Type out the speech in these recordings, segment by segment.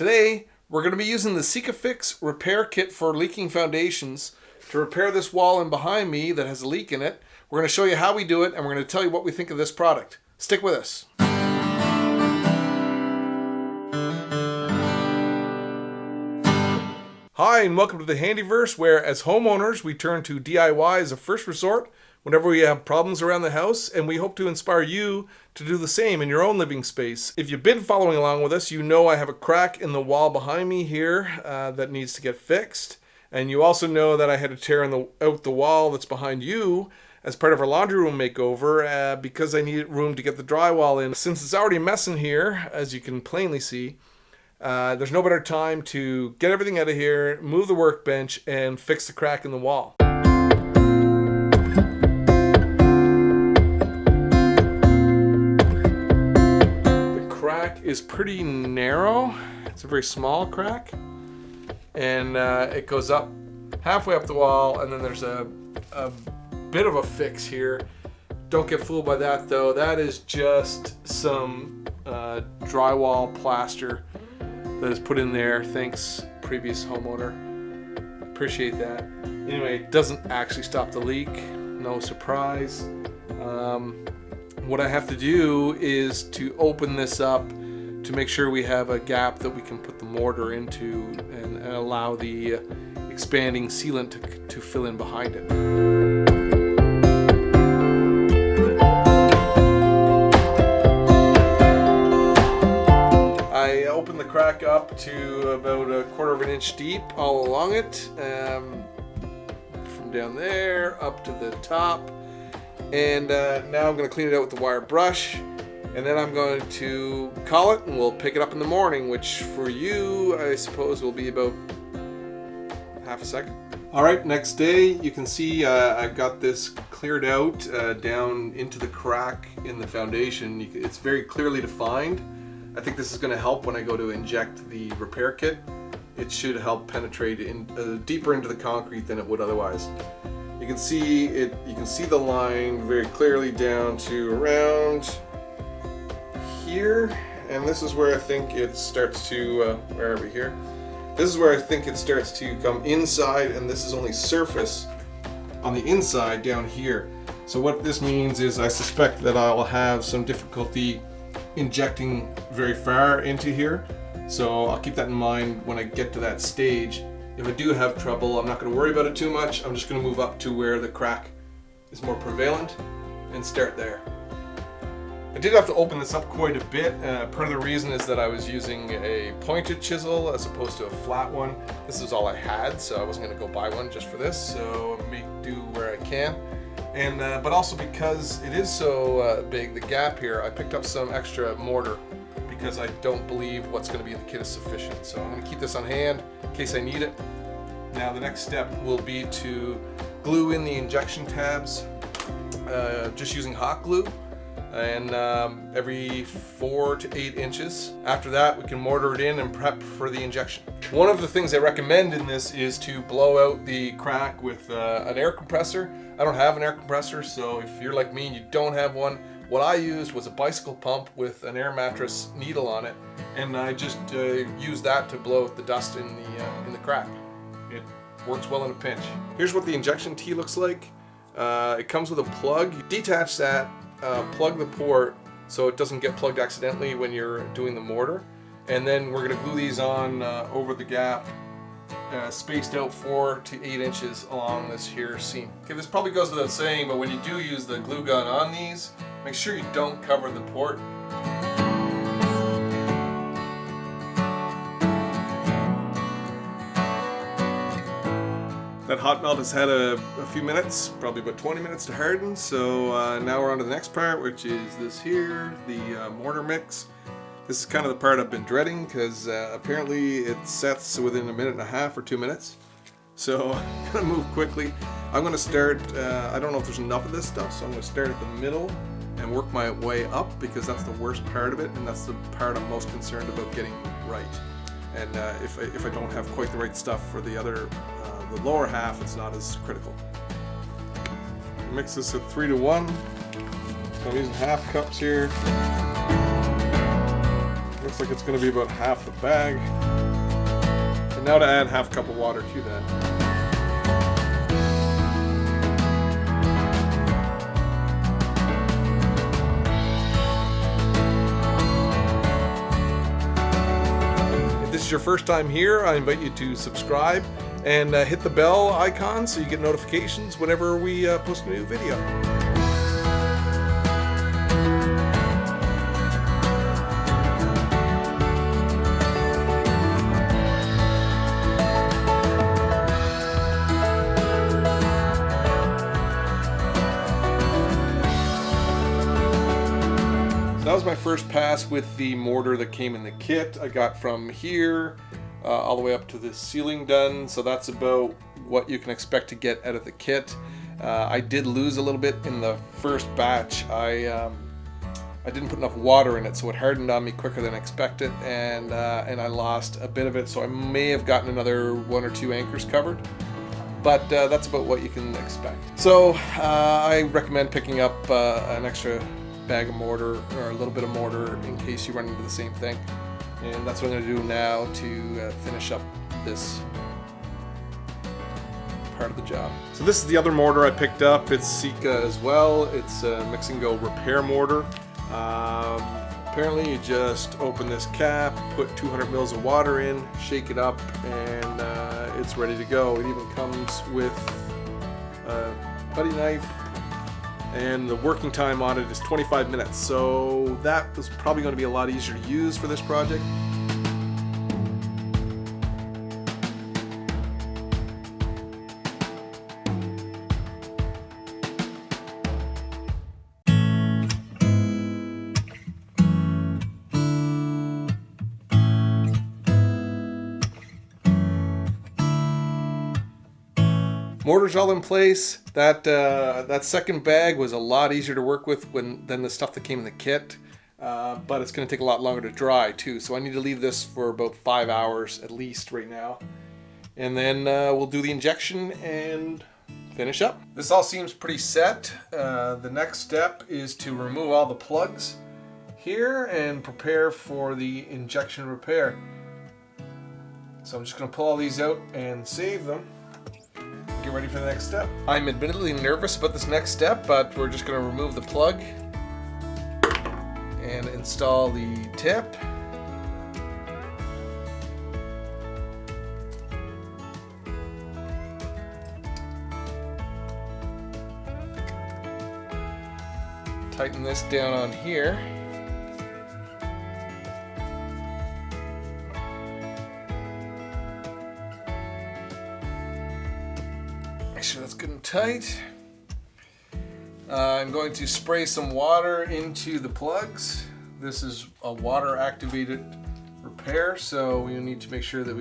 Today, we're going to be using the SikaFix Repair Kit for leaking foundations to repair this wall in behind me that has a leak in it. We're going to show you how we do it, and we're going to tell you what we think of this product. Stick with us. Hi, and welcome to the Handyverse, where as homeowners, we turn to DIY as a first resort whenever we have problems around the house, and we hope to inspire you to do the same in your own living space. If you've been following along with us, you know I have a crack in the wall behind me here that needs to get fixed. And you also know that I had to tear out the wall that's behind you as part of our laundry room makeover because I needed room to get the drywall in. Since it's already a mess in here, as you can plainly see, there's no better time to get everything out of here, move the workbench, and fix the crack in the wall. The crack is pretty narrow. It's a very small crack, and it goes up halfway up the wall, and then there's a bit of a fix here. Don't get fooled by that though. That is just some drywall plaster that is put in there. Thanks, previous homeowner. Appreciate that. Anyway, it doesn't actually stop the leak. No surprise. What I have to do is to open this up to make sure we have a gap that we can put the mortar into and allow the expanding sealant to fill in behind it. I opened the crack up to about 1/4 of an inch deep all along it, from down there up to the top, and now I'm going to clean it out with the wire brush, and then I'm going to call it, and we'll pick it up in the morning, which for you I suppose will be about half a second. Alright, next day you can see I've got this cleared out down into the crack in the foundation. It's very clearly defined. I think this is going to help when I go to inject the repair kit. It should help penetrate deeper into the concrete than it would otherwise. You can see it. You can see the line very clearly down to around here, and this is where I think it starts to. Where are we here? This is where I think it starts to come inside, and this is only surface on the inside down here. So what this means is I suspect that I'll have some difficulty injecting very far into here, so I'll keep that in mind when I get to that stage. If I do have trouble, I'm not going to worry about it too much. I'm just going to move up to where the crack is more prevalent and start there. I did have to open this up quite a bit. Part of the reason is that I was using a pointed chisel as opposed to a flat one. This is all I had, so I wasn't going to go buy one just for this, so I'll make do where I can. And but also because it is so big, the gap here, I picked up some extra mortar because I don't believe what's going to be in the kit is sufficient. So I'm going to keep this on hand in case I need it. Now the next step will be to glue in the injection tabs, just using hot glue, and every 4 to 8 inches. After that, we can mortar it in and prep for the injection. One of the things I recommend in this is to blow out the crack with an air compressor. I don't have an air compressor, so if you're like me and you don't have one, what I used was a bicycle pump with an air mattress needle on it, and I just used that to blow out the dust in the crack. It works well in a pinch. Here's what the injection tee looks like. It comes with a plug. You detach that, plug the port so it doesn't get plugged accidentally when you're doing the mortar, and then we're going to glue these on over the gap, spaced out 4 to 8 inches along this here seam. Okay, this probably goes without saying, but when you do use the glue gun on these, make sure you don't cover the port. That hot melt has had a few minutes, probably about 20 minutes to harden, so now we're on to the next part, which is this here, the mortar mix. This is kind of the part I've been dreading because apparently it sets within 1.5 or 2 minutes. So I'm going to move quickly. I'm going to start, I don't know if there's enough of this stuff, so I'm going to start at the middle and work my way up because that's the worst part of it, and that's the part I'm most concerned about getting right. And if I don't have quite the right stuff for the other, the lower half, it's not as critical. Mix this at 3 to 1. I'm using half cups here. Looks like it's going to be about half the bag. And now to add half cup of water to that. If this is your first time here, I invite you to subscribe and hit the bell icon so you get notifications whenever we post a new video. That was my first pass with the mortar that came in the kit. I got from here all the way up to the ceiling done, so that's about what you can expect to get out of the kit. I did lose a little bit in the first batch. I didn't put enough water in it, so it hardened on me quicker than expected, and I lost a bit of it, so I may have gotten another 1 or 2 anchors covered. But that's about what you can expect. So I recommend picking up an extra bag of mortar or a little bit of mortar in case you run into the same thing. And that's what I'm going to do now to finish up this part of the job. So this is the other mortar I picked up. It's Sika as well. It's a mix and go repair mortar. Apparently you just open this cap, put 200 mils of water in, shake it up, and it's ready to go. It even comes with a putty knife, and the working time on it is 25 minutes, so that was probably going to be a lot easier to use for this project. Mortar's all in place. That second bag was a lot easier to work with than the stuff that came in the kit, but it's going to take a lot longer to dry too. So I need to leave this for about 5 hours at least right now, and then we'll do the injection and finish up. This all seems pretty set. The next step is to remove all the plugs here and prepare for the injection repair. So I'm just going to pull all these out and save them. Get ready for the next step. I'm admittedly nervous about this next step, but we're just going to remove the plug and install the tip. Tighten this down on here. Make sure that's good and tight. I'm going to spray some water into the plugs. This is a water activated repair, so we need to make sure that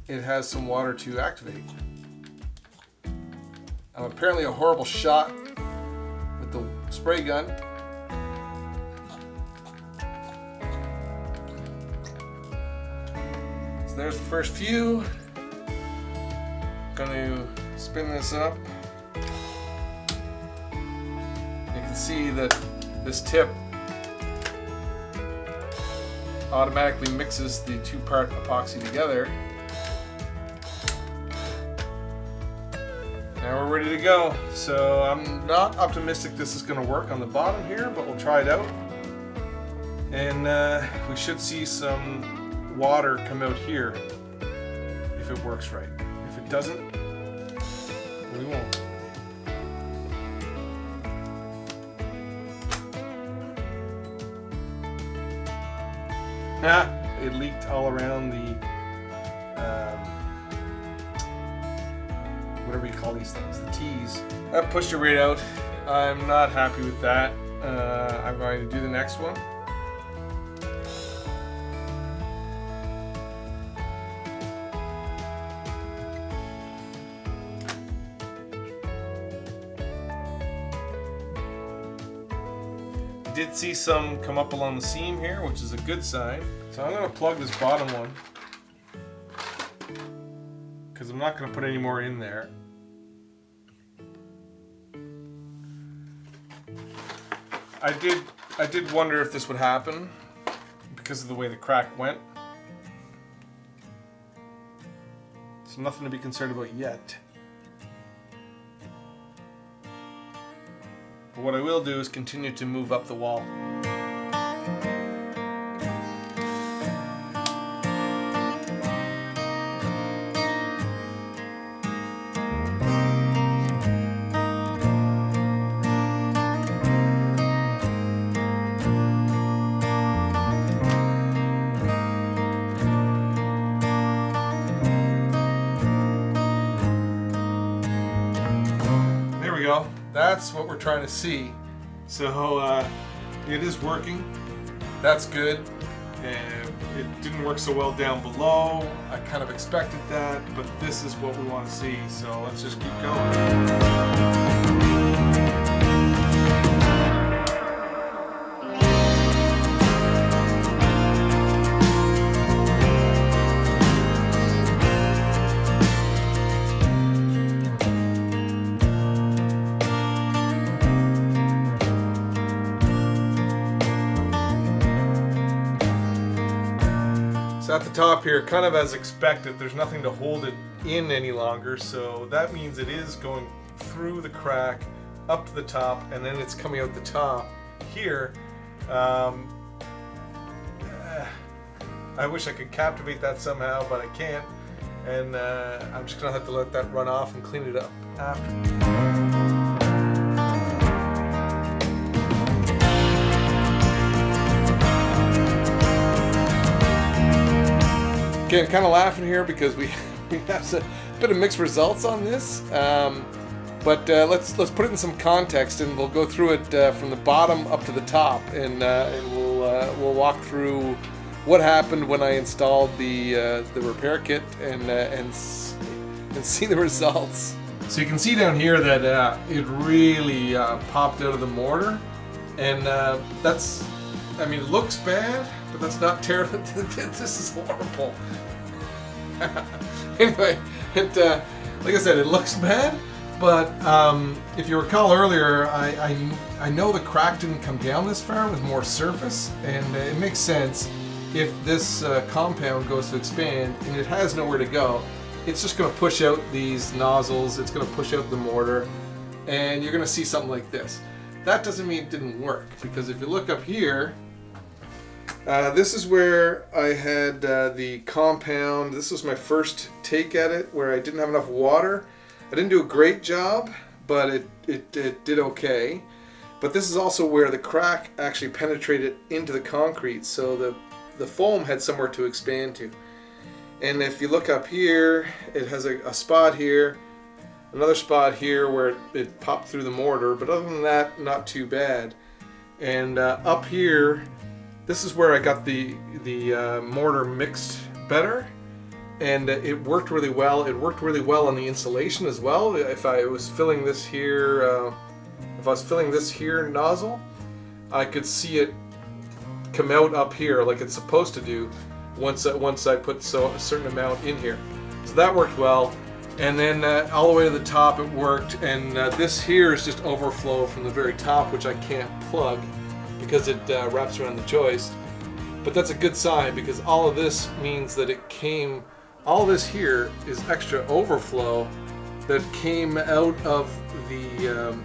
it has some water to activate. I'm apparently a horrible shot with the spray gun. So there's the first few. Going to spin this up. You can see that this tip automatically mixes the 2-part epoxy together. Now we're ready to go. So I'm not optimistic this is going to work on the bottom here, but we'll try it out. And we should see some water come out here if it works right. If it doesn't, we won't. It leaked all around the whatever you call these things, the T's. I pushed it right out. I'm not happy with that. I'm going to do the next one. Did see some come up along the seam here, which is a good sign. So I'm going to plug this bottom one because I'm not going to put any more in there. I did wonder if this would happen because of the way the crack went. So nothing to be concerned about yet. But what I will do is continue to move up the wall. That's what we're trying to see. So it is working. That's good. It didn't work so well down below. I kind of expected that, but this is what we want to see. So let's just keep going. So at the top here, kind of as expected, there's nothing to hold it in any longer, so that means it is going through the crack up to the top, and then it's coming out the top here. I wish I could captivate that somehow, but I can't, and I'm just gonna have to let that run off and clean it up after. Again, kind of laughing here because we have a bit of mixed results on this, but let's put it in some context, and we'll go through it from the bottom up to the top, and we'll walk through what happened when I installed the repair kit and see the results. So you can see down here that it really popped out of the mortar, and that's, I mean, it looks bad, but that's not terrible. This is horrible. Anyway, like I said, it looks bad, but if you recall earlier, I know the crack didn't come down this far. It was more surface, and it makes sense if this compound goes to expand and it has nowhere to go. It's just going to push out these nozzles. It's going to push out the mortar, and you're going to see something like this. That doesn't mean it didn't work, because if you look up here, this is where I had the compound. This was my first take at it, where I didn't have enough water. I didn't do a great job, but it did okay. But this is also where the crack actually penetrated into the concrete, so the foam had somewhere to expand to. And if you look up here, it has a spot here, another spot here where it popped through the mortar, but other than that, not too bad. And up here, this is where I got the mortar mixed better, and it worked really well. It worked really well on the insulation as well. If I was filling this here, nozzle, I could see it come out up here like it's supposed to do once I put a certain amount in here. So that worked well. And then all the way to the top it worked, and this here is just overflow from the very top, which I can't plug because it wraps around the joist. But that's a good sign, because all of this means that all this here is extra overflow that came out of the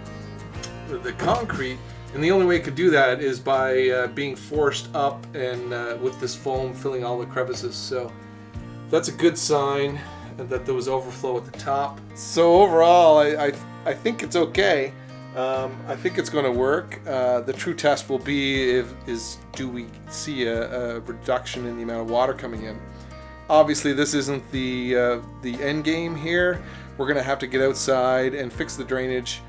concrete, and the only way it could do that is by being forced up and with this foam filling all the crevices. So that's a good sign that there was overflow at the top. So overall, I think it's okay. I think it's going to work. The true test will be do we see a reduction in the amount of water coming in. Obviously, this isn't the end game here. We're going to have to get outside and fix the drainage.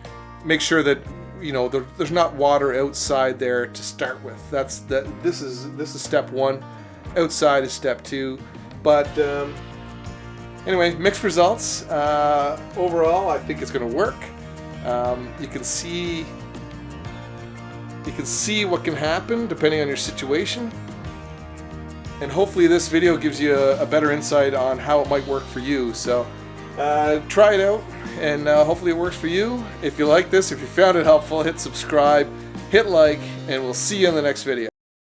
Make sure that there's not water outside there to start with. This is step one. Outside is step two. But anyway, mixed results. Overall, I think it's going to work. You can see what can happen depending on your situation, and hopefully this video gives you a better insight on how it might work for you. So try it out, and hopefully it works for you. If you like this, if you found it helpful, hit subscribe, hit like, and we'll see you in the next video.